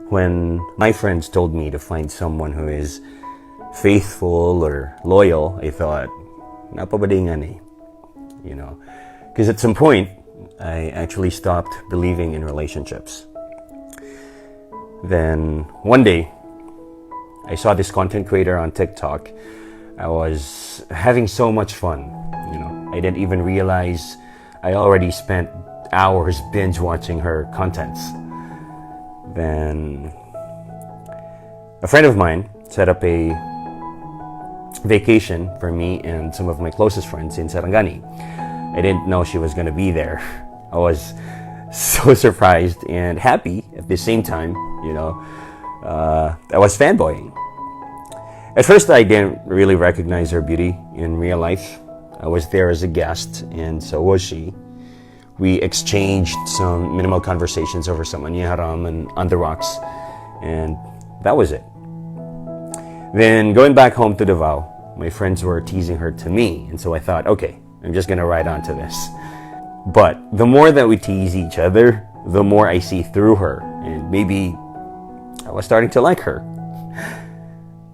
When my friends told me to find someone who is faithful or loyal, I thought, napabadingan eh. You know, because at some point, I actually stopped believing in relationships. Then one day, I saw this content creator on TikTok. I was having so much fun. You know, I didn't even realize I already spent hours binge watching her contents. Then a friend of mine set up a vacation for me and some of my closest friends in Sarangani. I didn't know she was going to be there. I was so surprised and happy at the same time. You know, I was fanboying. At first, I didn't really recognize her beauty in real life. I was there as a guest, and so was she. We exchanged some minimal conversations over some anya ramen on the rocks, and that was it. Then going back home to Davao, my friends were teasing her to me, and so I thought, okay, I'm just gonna ride on to this. But the more that we tease each other, the more I see through her, and maybe I was starting to like her.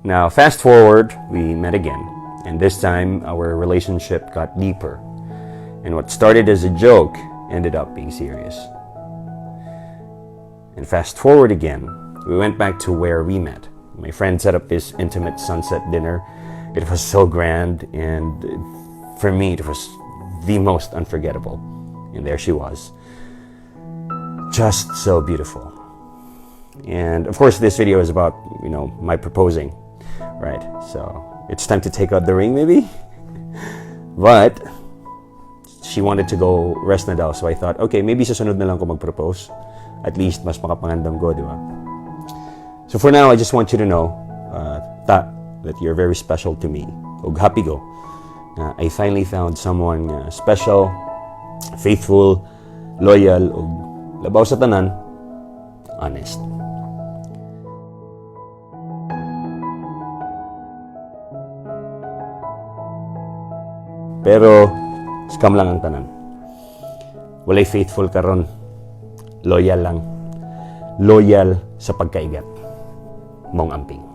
Now, fast forward, we met again, and this time our relationship got deeper. And what started as a joke ended up being serious. And fast forward again, we went back to where we met. My friend set up this intimate sunset dinner. It was so grand, and for me, it was the most unforgettable. And there she was, just so beautiful. And of course, this video is about, you know, my proposing, right? So it's time to take out the ring, maybe? But she wanted to go rest na daw, so I thought, okay, maybe sa sunod na lang ko mag-propose. At least, mas makapangandam ko, di ba? So for now, I just want you to know that you're very special to me. Ug happy go. I finally found someone special, faithful, loyal, ug labaw sa tanan, honest. Pero scam lang ang tanan. Walay faithful karon. Loyal lang. Loyal sa pagkaigat. Mong amping.